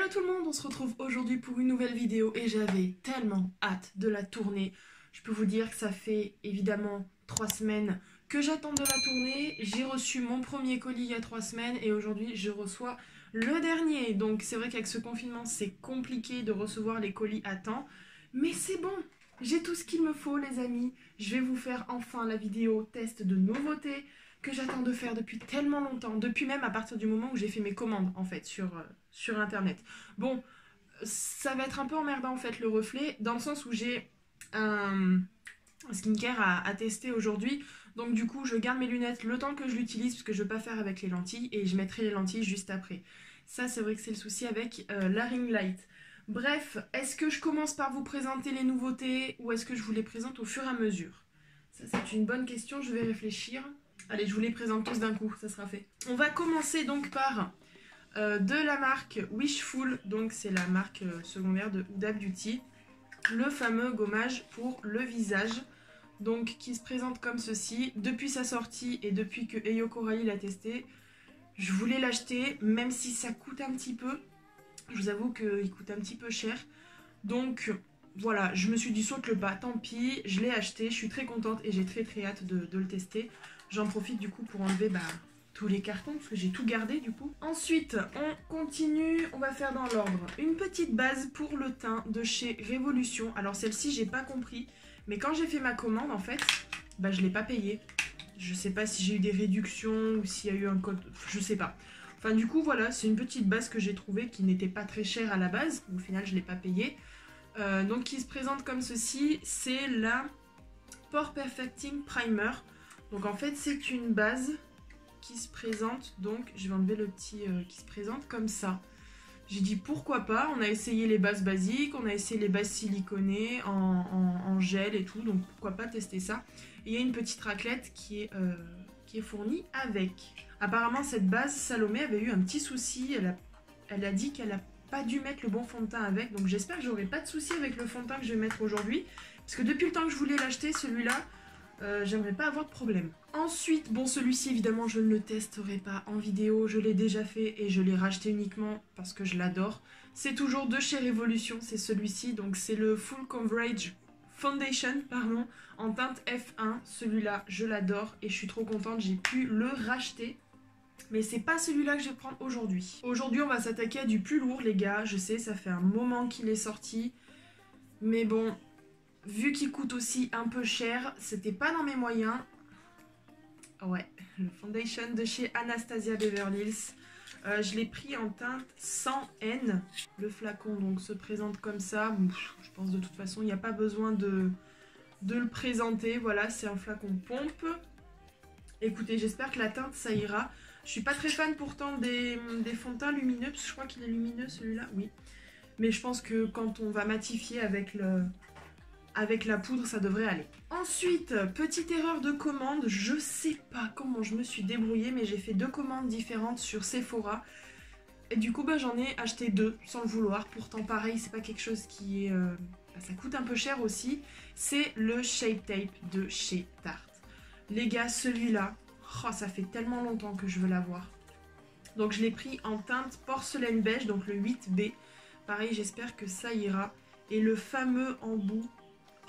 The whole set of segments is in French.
Hello tout le monde, on se retrouve aujourd'hui pour une nouvelle vidéo et j'avais tellement hâte de la tourner. Je peux vous dire que ça fait évidemment 3 semaines que j'attends de la tourner. J'ai reçu mon premier colis il y a 3 semaines et aujourd'hui je reçois le dernier. Donc c'est vrai qu'avec ce confinement c'est compliqué de recevoir les colis à temps. Mais c'est bon, j'ai tout ce qu'il me faut les amis. Je vais vous faire enfin la vidéo test de nouveautés que j'attends de faire depuis tellement longtemps, depuis même à partir du moment où j'ai fait mes commandes en fait sur internet. Bon, ça va être un peu emmerdant en fait le reflet, dans le sens où j'ai un skincare à tester aujourd'hui, donc du coup je garde mes lunettes le temps que je l'utilise parce que je ne veux pas faire avec les lentilles et je mettrai les lentilles juste après. Ça c'est vrai que c'est le souci avec la ring light. Bref, est-ce que je commence par vous présenter les nouveautés ou est-ce que je vous les présente au fur et à mesure? Ça c'est une bonne question, je vais réfléchir. Allez, je vous les présente tous d'un coup, ça sera fait. On va commencer donc par de la marque Wishful, donc c'est la marque secondaire de Huda Beauty, le fameux gommage pour le visage, donc qui se présente comme ceci. Depuis sa sortie et depuis que Eyo Coralie l'a testé, je voulais l'acheter, même si ça coûte un petit peu. Je vous avoue qu'il coûte un petit peu cher, donc voilà, je me suis dit saute le pas, tant pis, je l'ai acheté, je suis très contente et j'ai très hâte de le tester. J'en profite du coup pour enlever tous les cartons parce que j'ai tout gardé du coup. Ensuite, on continue, on va faire dans l'ordre. Une petite base pour le teint de chez Révolution. Alors celle-ci, j'ai pas compris, mais quand j'ai fait ma commande en fait, je l'ai pas payée. Je sais pas si j'ai eu des réductions ou s'il y a eu un code, je sais pas. Enfin du coup voilà, c'est une petite base que j'ai trouvée qui n'était pas très chère à la base. Au final, je l'ai pas payée. Donc qui se présente comme ceci, c'est la Pore Perfecting Primer. Donc en fait c'est une base qui se présente, donc je vais enlever le petit qui se présente comme ça. J'ai dit pourquoi pas, on a essayé les bases basiques, on a essayé les bases siliconées en gel et tout, donc pourquoi pas tester ça. Et il y a une petite raclette qui est fournie avec. Apparemment cette base, Salomé avait eu un petit souci, elle a dit qu'elle a pas dû mettre le bon fond de teint avec, donc j'espère que j'aurai pas de souci avec le fond de teint que je vais mettre aujourd'hui, parce que depuis le temps que je voulais l'acheter, celui-là, j'aimerais pas avoir de problème. Ensuite, bon celui-ci évidemment je ne le testerai pas en vidéo, je l'ai déjà fait et je l'ai racheté uniquement parce que je l'adore. C'est toujours de chez Révolution, c'est celui-ci, donc c'est le Full Coverage Foundation, pardon, en teinte F1. Celui-là je l'adore et je suis trop contente, j'ai pu le racheter. Mais c'est pas celui-là que je vais prendre aujourd'hui. Aujourd'hui on va s'attaquer à du plus lourd les gars, je sais ça fait un moment qu'il est sorti. Mais bon, vu qu'il coûte aussi un peu cher, c'était pas dans mes moyens. Ouais, le foundation de chez Anastasia Beverly Hills. Je l'ai pris en teinte 100N. Le flacon donc se présente comme ça. Je pense de toute façon il n'y a pas besoin de le présenter. Voilà, c'est un flacon pompe. Écoutez, j'espère que la teinte ça ira. Je suis pas très fan pourtant des fonds de teint lumineux, parce que je crois qu'il est lumineux celui-là, oui. Mais je pense que quand on va matifier avec la poudre, ça devrait aller. Ensuite, petite erreur de commande, je sais pas comment je me suis débrouillée, mais j'ai fait 2 commandes différentes sur Sephora. Et du coup, j'en ai acheté 2 sans le vouloir. Pourtant, pareil, c'est pas quelque chose qui est... ça coûte un peu cher aussi. C'est le Shape Tape de chez Tarte. Les gars, celui-là, oh, ça fait tellement longtemps que je veux l'avoir. Donc je l'ai pris en teinte porcelaine beige, donc le 8B. Pareil, j'espère que ça ira. Et le fameux embout.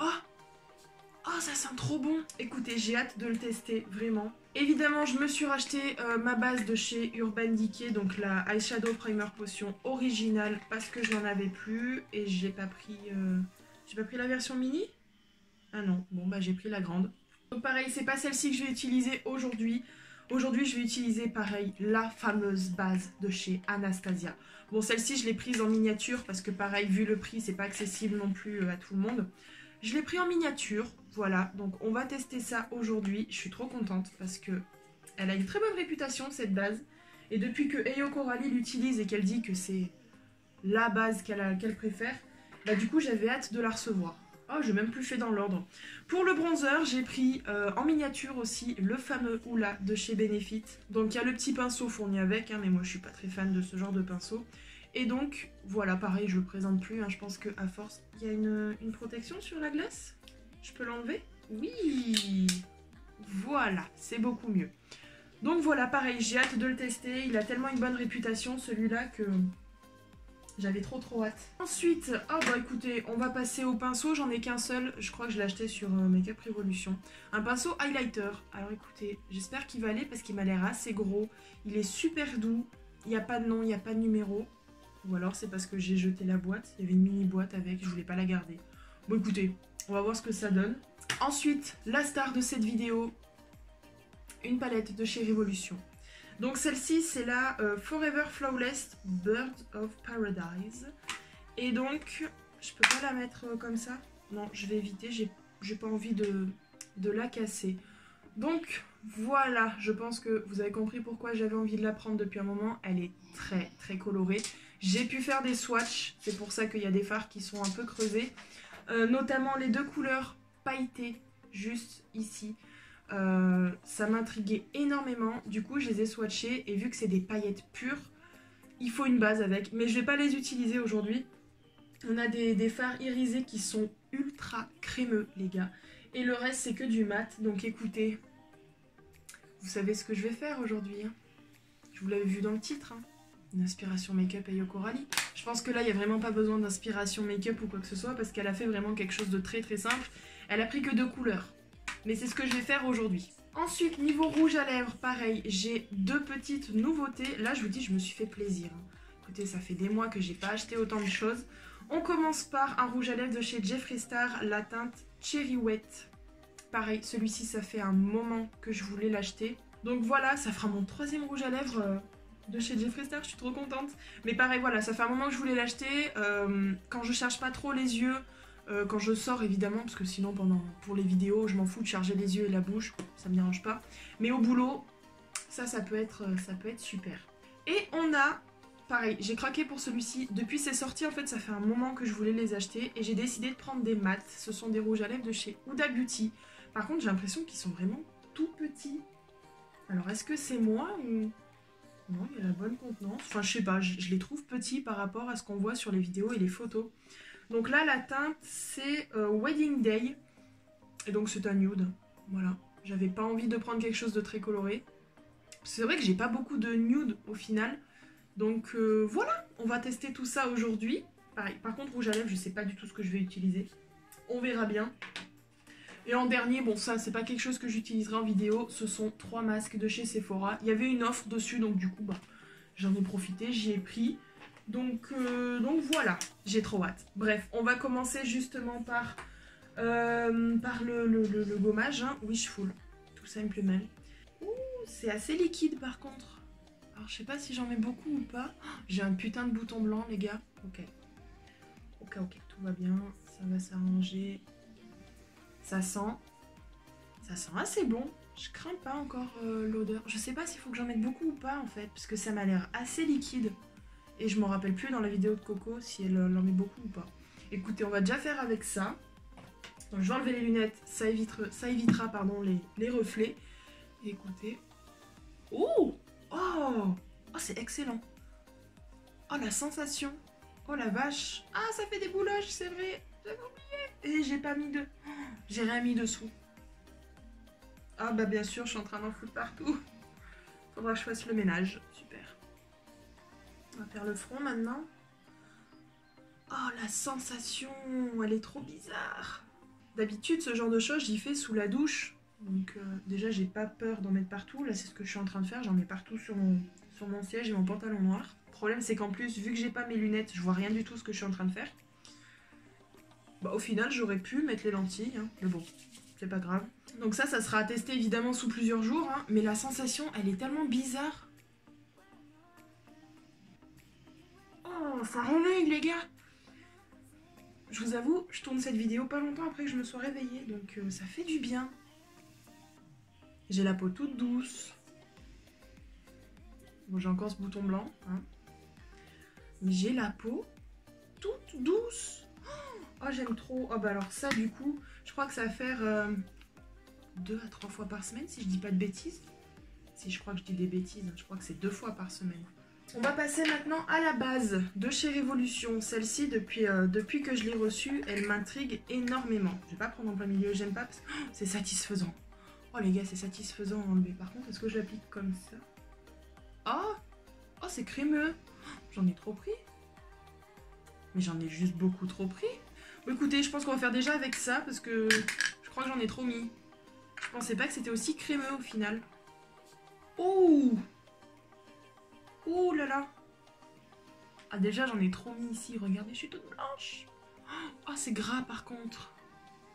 Oh, ça sent trop bon. Écoutez, j'ai hâte de le tester, vraiment. Évidemment, je me suis racheté ma base de chez Urban Decay, donc la Eyeshadow Primer Potion originale, parce que je n'en avais plus. Et j'ai pas pris la version mini. Ah non, bon j'ai pris la grande. Donc pareil, c'est pas celle-ci que je vais utiliser aujourd'hui. Aujourd'hui, je vais utiliser pareil, la fameuse base de chez Anastasia. Bon, celle-ci, je l'ai prise en miniature, parce que pareil, vu le prix, c'est pas accessible non plus à tout le monde. Je l'ai pris en miniature, voilà, donc on va tester ça aujourd'hui. Je suis trop contente parce que elle a une très bonne réputation cette base. Et depuis que Eyo Coralie l'utilise et qu'elle dit que c'est la base qu'elle préfère, du coup j'avais hâte de la recevoir. Oh, j'ai même plus fait dans l'ordre. Pour le bronzer, j'ai pris en miniature aussi le fameux Hoola de chez Benefit. Donc il y a le petit pinceau fourni avec, mais moi je suis pas très fan de ce genre de pinceau. Et donc, voilà, pareil, je le présente plus, je pense qu'à force, il y a une protection sur la glace. Je peux l'enlever? Oui! Voilà, c'est beaucoup mieux. Donc voilà, pareil, j'ai hâte de le tester. Il a tellement une bonne réputation, celui-là, que J'avais trop hâte. Ensuite, oh bah écoutez, on va passer au pinceau. J'en ai qu'un seul. Je crois que je l'ai acheté sur Makeup Revolution. Un pinceau highlighter. Alors écoutez, j'espère qu'il va aller parce qu'il m'a l'air assez gros. Il est super doux. Il n'y a pas de nom, il n'y a pas de numéro. Ou alors c'est parce que j'ai jeté la boîte. Il y avait une mini boîte avec, je voulais pas la garder. Bon écoutez, on va voir ce que ça donne. Ensuite, la star de cette vidéo. Une palette de chez Revolution. Donc celle-ci c'est la Forever Flawless Bird of Paradise. Et donc je peux pas la mettre comme ça. Non, je vais éviter, j'ai pas envie de la casser. Donc voilà, je pense que vous avez compris pourquoi j'avais envie de la prendre depuis un moment. Elle est très colorée. J'ai pu faire des swatchs, c'est pour ça qu'il y a des fards qui sont un peu creusés. Notamment les deux couleurs pailletées juste ici. Ça m'intriguait énormément, du coup je les ai swatchés et vu que c'est des paillettes pures, il faut une base avec, mais je vais pas les utiliser aujourd'hui. On a des fards irisés qui sont ultra crémeux les gars, et le reste c'est que du mat, donc écoutez, vous savez ce que je vais faire aujourd'hui, hein. Je vous l'avais vu dans le titre, hein. Une inspiration make-up à Yoko Rally. Je pense que là il n'y a vraiment pas besoin d'inspiration make-up ou quoi que ce soit parce qu'elle a fait vraiment quelque chose de très simple. Elle a pris que 2 couleurs. Mais c'est ce que je vais faire aujourd'hui. Ensuite, niveau rouge à lèvres, pareil, j'ai 2 petites nouveautés. Là, je vous dis, je me suis fait plaisir. Écoutez, ça fait des mois que j'ai pas acheté autant de choses. On commence par un rouge à lèvres de chez Jeffree Star, la teinte Cherry Wet. Pareil, celui-ci, ça fait un moment que je voulais l'acheter. Donc voilà, ça fera mon 3e rouge à lèvres de chez Jeffree Star, je suis trop contente. Mais pareil, voilà, ça fait un moment que je voulais l'acheter. Quand je charge pas trop les yeux... quand je sors évidemment, parce que sinon pour les vidéos je m'en fous de charger les yeux et la bouche, ça me dérange pas. Mais au boulot, ça peut être super. Et on a, pareil, j'ai craqué pour celui-ci. Depuis ses sorties en fait ça fait un moment que je voulais les acheter et j'ai décidé de prendre des mats. Ce sont des rouges à lèvres de chez Huda Beauty. Par contre j'ai l'impression qu'ils sont vraiment tout petits. Alors est-ce que c'est moi ou... Non, il y a la bonne contenance. Enfin je sais pas, je les trouve petits par rapport à ce qu'on voit sur les vidéos et les photos. Donc là, la teinte, c'est Wedding Day. Et donc, c'est un nude. Voilà. J'avais pas envie de prendre quelque chose de très coloré. C'est vrai que j'ai pas beaucoup de nude au final. Donc, voilà. On va tester tout ça aujourd'hui. Pareil. Par contre, rouge à lèvres, je sais pas du tout ce que je vais utiliser. On verra bien. Et en dernier, bon, ça, c'est pas quelque chose que j'utiliserai en vidéo. Ce sont 3 masques de chez Sephora. Il y avait une offre dessus, donc du coup, bah, j'en ai profité. J'y ai pris. Donc voilà, j'ai trop hâte. Bref, on va commencer justement par le gommage, hein, Wishful, tout simplement. Ouh, c'est assez liquide par contre. Alors je sais pas si j'en mets beaucoup ou pas. Oh, j'ai un putain de bouton blanc les gars. Ok, tout va bien, ça va s'arranger. Ça sent assez bon. Je crains pas encore l'odeur. Je sais pas s'il faut que j'en mette beaucoup ou pas en fait, parce que ça m'a l'air assez liquide. Et je m'en rappelle plus dans la vidéo de Coco si elle en met beaucoup ou pas. Écoutez, on va déjà faire avec ça. Donc je vais enlever les lunettes, ça évitera pardon, les reflets. Et écoutez. Oh, c'est excellent. Oh la sensation. Oh la vache. Ah ça fait des boulages, c'est vrai. J'avais oublié. Et j'ai pas mis de... J'ai rien mis dessous. Ah bah bien sûr, je suis en train d'en foutre partout. Faudra que je fasse le ménage. Super. On va faire le front maintenant. Oh, la sensation, elle est trop bizarre. D'habitude, ce genre de choses, j'y fais sous la douche. Donc déjà, j'ai pas peur d'en mettre partout. Là, c'est ce que je suis en train de faire. J'en mets partout sur mon siège et mon pantalon noir. Le problème, c'est qu'en plus, vu que j'ai pas mes lunettes, je vois rien du tout ce que je suis en train de faire. Bah, au final, j'aurais pu mettre les lentilles, hein, mais bon, c'est pas grave. Donc ça sera à tester évidemment sous plusieurs jours. Hein, mais la sensation, elle est tellement bizarre. Oh, ça réveille les gars. Je vous avoue, je tourne cette vidéo pas longtemps après que je me sois réveillée, donc ça fait du bien. J'ai la peau toute douce. Bon, j'ai encore ce bouton blanc, hein. Mais j'ai la peau toute douce. Oh, j'aime trop. Oh, bah alors ça, du coup, je crois que ça va faire 2 à 3 fois par semaine, si je dis pas de bêtises. Si je crois que je dis des bêtises, je crois que c'est 2 fois par semaine. On va passer maintenant à la base de chez Revolution. Celle-ci, depuis que je l'ai reçue, elle m'intrigue énormément. Je vais pas prendre en plein milieu, j'aime pas parce que c'est satisfaisant. Oh les gars, c'est satisfaisant à enlever. Par contre, est-ce que je l'applique comme ça? Oh, c'est crémeux. J'en ai trop pris. Mais j'en ai juste beaucoup trop pris. Bon, écoutez, je pense qu'on va faire déjà avec ça parce que je crois que j'en ai trop mis. Je pensais pas que c'était aussi crémeux au final. Oh! Oh là là! Ah déjà j'en ai trop mis ici, regardez, je suis toute blanche. Oh c'est gras par contre.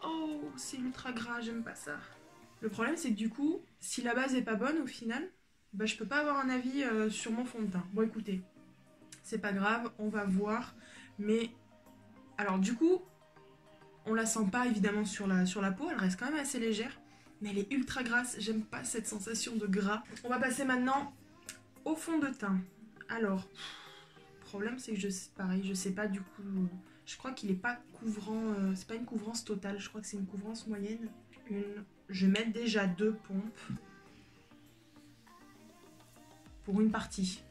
Oh c'est ultra gras, j'aime pas ça. Le problème c'est que du coup, si la base est pas bonne au final, bah je peux pas avoir un avis sur mon fond de teint. Bon écoutez, c'est pas grave, on va voir. Mais alors du coup, on la sent pas évidemment sur la peau, elle reste quand même assez légère. Mais elle est ultra grasse, j'aime pas cette sensation de gras. On va passer maintenant au fond de teint. Alors... Le problème c'est que je sais pas du coup, je crois qu'il est pas couvrant, c'est pas une couvrance totale, je crois que c'est une couvrance moyenne. Je vais mettre déjà 2 pompes pour une partie.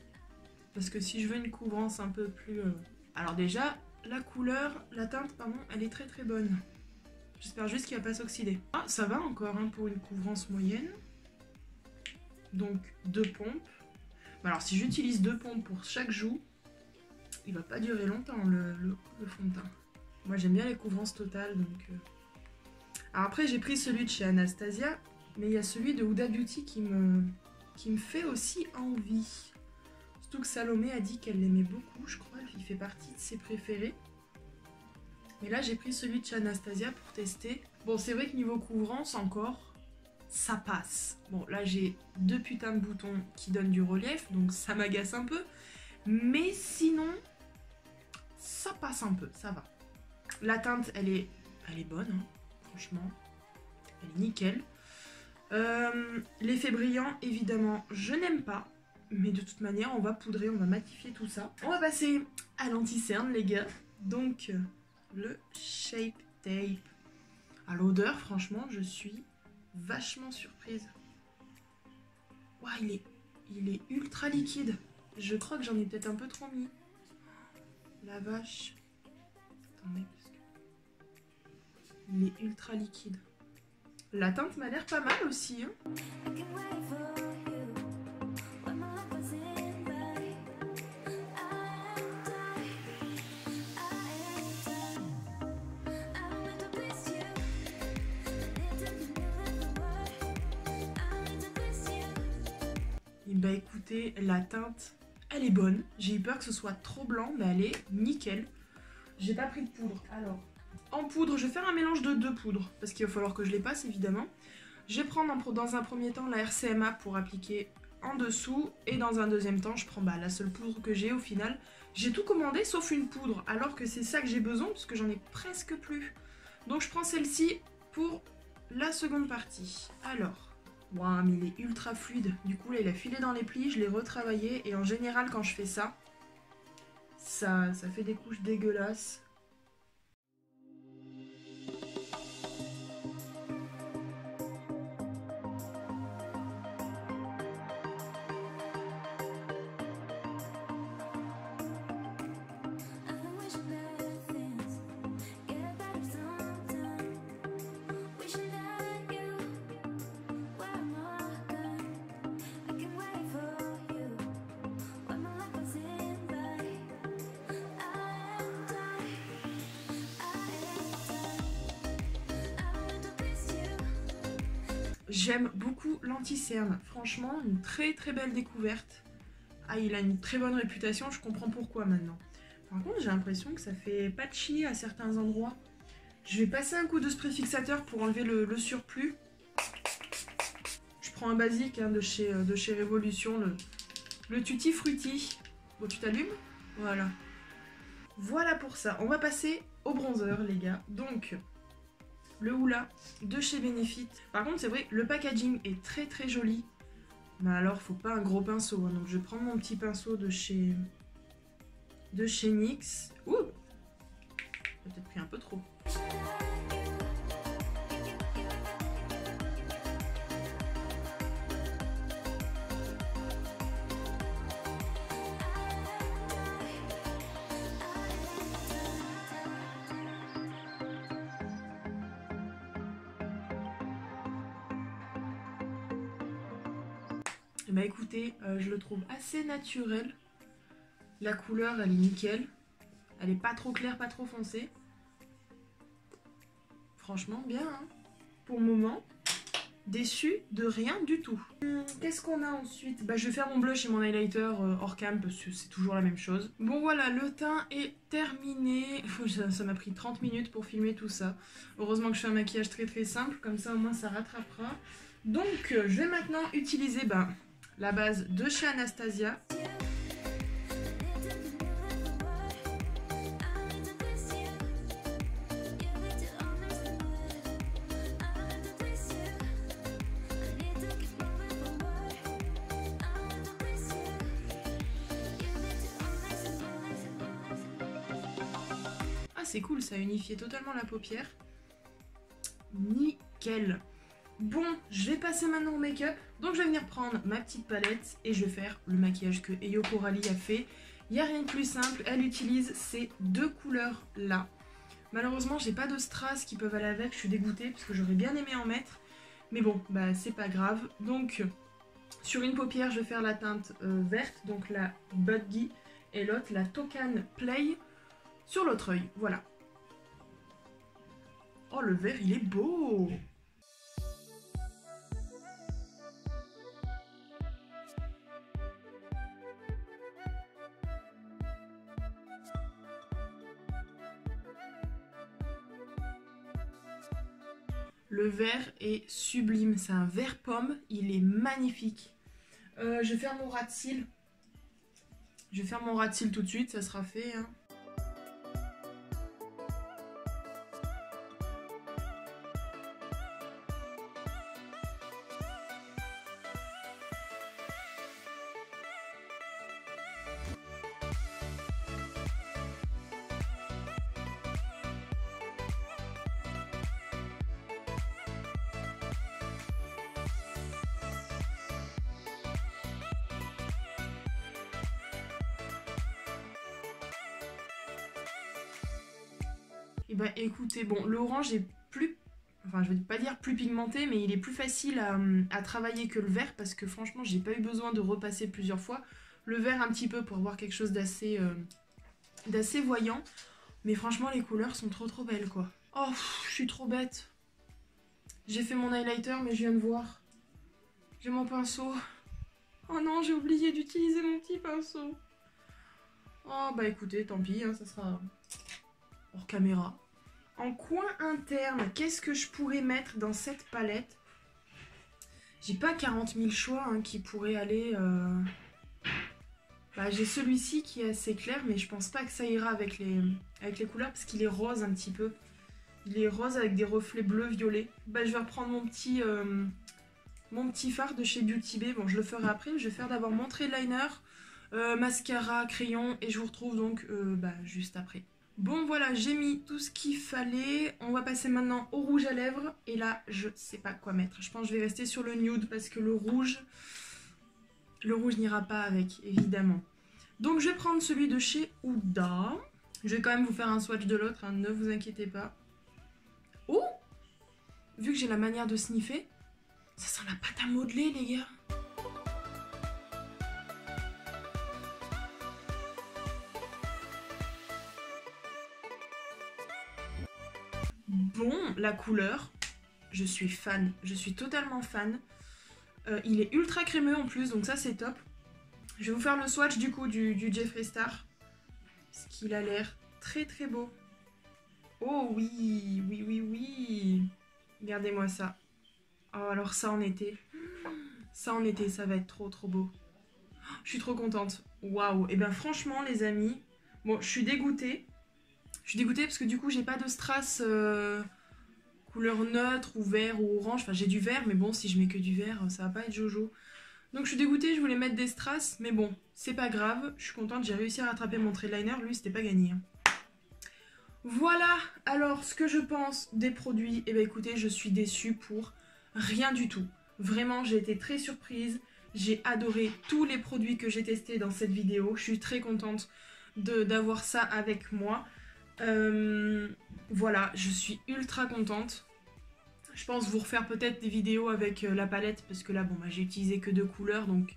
Parce que si je veux une couvrance un peu plus... Alors déjà, la couleur, la teinte pardon, elle est très très bonne. J'espère juste qu'il va pas s'oxyder. Ah ça va encore hein, pour une couvrance moyenne. Donc 2 pompes. Alors si j'utilise 2 pompes pour chaque joue, il va pas durer longtemps le fond de teint. Moi j'aime bien les couvrances totales donc... Alors après j'ai pris celui de chez Anastasia, mais il y a celui de Huda Beauty qui me fait aussi envie. Surtout que Salomé a dit qu'elle l'aimait beaucoup, je crois, il fait partie de ses préférés. Mais là j'ai pris celui de chez Anastasia pour tester. Bon c'est vrai que niveau couvrance encore, ça passe. Bon là j'ai 2 putains de boutons qui donnent du relief, donc ça m'agace un peu. Mais sinon... ça passe un peu, ça va. La teinte, elle est bonne, hein, franchement. Elle est nickel. L'effet brillant, évidemment, je n'aime pas. Mais de toute manière, on va poudrer, on va matifier tout ça. On va passer à l'anti-cerne, les gars. Donc, le Shape Tape. À l'odeur, franchement, je suis vachement surprise. Ouah, il est ultra liquide. Je crois que j'en ai peut-être un peu trop mis. La vache. Attendez, parce que... il est ultra liquide. La teinte m'a l'air pas mal aussi. Hein. Bah écoutez, la teinte, elle est bonne. J'ai eu peur que ce soit trop blanc, mais elle est nickel. J'ai pas pris de poudre. Alors, en poudre, je vais faire un mélange de 2 poudres, parce qu'il va falloir que je les passe, évidemment. Je vais prendre dans un premier temps la RCMA pour appliquer en dessous, et dans un deuxième temps, je prends la seule poudre que j'ai au final. J'ai tout commandé, sauf une poudre, alors que c'est ça que j'ai besoin, parce que j'en ai presque plus. Donc je prends celle-ci pour la seconde partie. Alors... Waouh, mais il est ultra fluide. Du coup, là, il a filé dans les plis, je l'ai retravaillé. Et en général, quand je fais ça, ça fait des couches dégueulasses. J'aime beaucoup l'anti-cerne. Franchement, une très très belle découverte. Ah, il a une très bonne réputation, je comprends pourquoi maintenant. Par contre, j'ai l'impression que ça fait patchy à certains endroits. Je vais passer un coup de spray fixateur pour enlever le surplus. Je prends un basique hein, de chez Révolution, le Tutti Frutti. Bon, tu t'allumes? Voilà. Voilà pour ça. On va passer au bronzer, les gars. Donc... le Hoola de chez Benefit. Par contre, c'est vrai, le packaging est très très joli. Mais alors, faut pas un gros pinceau. Hein. Donc, je vais prendre mon petit pinceau de chez NYX. Ouh! J'ai peut-être pris un peu trop. Bah écoutez, je le trouve assez naturel. La couleur, elle est nickel. Elle est pas trop claire, pas trop foncée. Franchement, bien, hein. Pour le moment, déçue de rien du tout. Qu'est-ce qu'on a ensuite? Bah, je vais faire mon blush et mon highlighter hors cam parce que c'est toujours la même chose. Bon voilà, le teint est terminé. Ça m'a pris 30 minutes pour filmer tout ça. Heureusement que je fais un maquillage très très simple, comme ça au moins ça rattrapera. Donc je vais maintenant utiliser la base de chez Anastasia. C'est cool, ça a unifié totalement la paupière. Nickel. Bon, je vais passer maintenant au make-up. Donc je vais venir prendre ma petite palette et je vais faire le maquillage que Eyo Coralie a fait. Il n'y a rien de plus simple, elle utilise ces deux couleurs là. Malheureusement, j'ai pas de strass qui peuvent aller avec, je suis dégoûtée parce que j'aurais bien aimé en mettre. Mais bon, bah c'est pas grave. Donc sur une paupière, je vais faire la teinte verte, donc la Budgie, et l'autre la Tokan Play. Sur l'autre œil, voilà. Oh, le vert, il est beau! Le vert est sublime, c'est un vert pomme, il est magnifique. Je vais faire mon ras de cils. Je vais faire mon ras de cils tout de suite, ça sera fait, hein. Et bah écoutez, bon, l'orange est plus, enfin je vais pas dire plus pigmenté, mais il est plus facile à travailler que le vert parce que franchement j'ai pas eu besoin de repasser plusieurs fois. Le vert un petit peu pour avoir quelque chose d'assez voyant, mais franchement les couleurs sont trop belles quoi. Oh, je suis trop bête. J'ai fait mon highlighter mais je viens de voir. J'ai mon pinceau. Oh non, j'ai oublié d'utiliser mon petit pinceau. Oh bah écoutez, tant pis, hein, ça sera hors caméra. En coin interne, qu'est-ce que je pourrais mettre dans cette palette? J'ai pas 40 000 choix hein, qui pourraient aller... Bah, j'ai celui-ci qui est assez clair, mais je pense pas que ça ira avec les couleurs parce qu'il est rose un petit peu. Il est rose avec des reflets bleu-violet. Bah, je vais reprendre mon petit fard de chez Beauty Bay. Bon, je le ferai après. Je vais faire d'abord mon trait liner, mascara, crayon et je vous retrouve donc juste après. Bon voilà, j'ai mis tout ce qu'il fallait. On va passer maintenant au rouge à lèvres. Et là, je sais pas quoi mettre. Je pense que je vais rester sur le nude parce que le rouge n'ira pas avec, évidemment. Donc je vais prendre celui de chez Huda. Je vais quand même vous faire un swatch de l'autre, hein, ne vous inquiétez pas. Oh! Vu que j'ai la manière de sniffer, ça sent la pâte à modeler, les gars. Bon, la couleur, je suis fan, je suis totalement fan. Il est ultra crémeux en plus, donc ça c'est top. Je vais vous faire le swatch du coup du Jeffree Star. Parce qu'il a l'air très beau. Oh oui, oui. Regardez-moi ça. Oh alors ça en été. Ça en été, ça va être trop beau. Je suis trop contente. Waouh. Et ben franchement les amis, bon je suis dégoûtée. Je suis dégoûtée parce que du coup j'ai pas de strass couleur neutre ou vert ou orange. Enfin j'ai du vert mais bon si je mets que du vert ça va pas être jojo. Donc je suis dégoûtée, je voulais mettre des strass mais bon c'est pas grave. Je suis contente, j'ai réussi à rattraper mon trait liner. Lui c'était pas gagné. Voilà alors ce que je pense des produits. Et ben écoutez je suis déçue pour rien du tout. Vraiment j'ai été très surprise. J'ai adoré tous les produits que j'ai testés dans cette vidéo. Je suis très contente d'avoir ça avec moi. Voilà, je suis ultra contente. Je pense vous refaire peut-être des vidéos avec la palette parce que là, bon, j'ai utilisé que 2 couleurs donc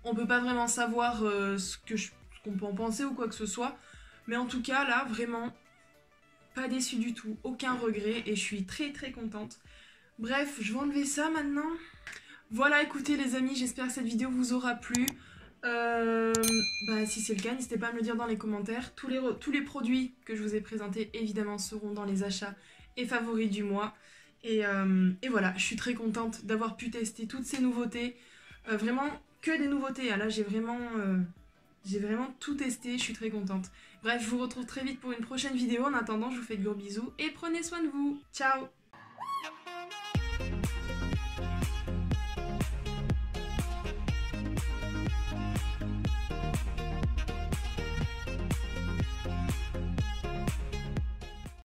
on peut pas vraiment savoir ce qu'on peut en penser ou quoi que ce soit. Mais en tout cas, là, vraiment, pas déçue du tout, aucun regret et je suis très très contente. Bref, je vais enlever ça maintenant. Voilà, écoutez les amis, j'espère que cette vidéo vous aura plu. Si c'est le cas, n'hésitez pas à me le dire dans les commentaires. Tous les produits que je vous ai présentés, évidemment, seront dans les achats et favoris du mois. Et voilà, je suis très contente d'avoir pu tester toutes ces nouveautés. Vraiment, que des nouveautés. Là, j'ai vraiment tout testé, je suis très contente. Bref, je vous retrouve très vite pour une prochaine vidéo. En attendant, je vous fais de gros bisous et prenez soin de vous. Ciao!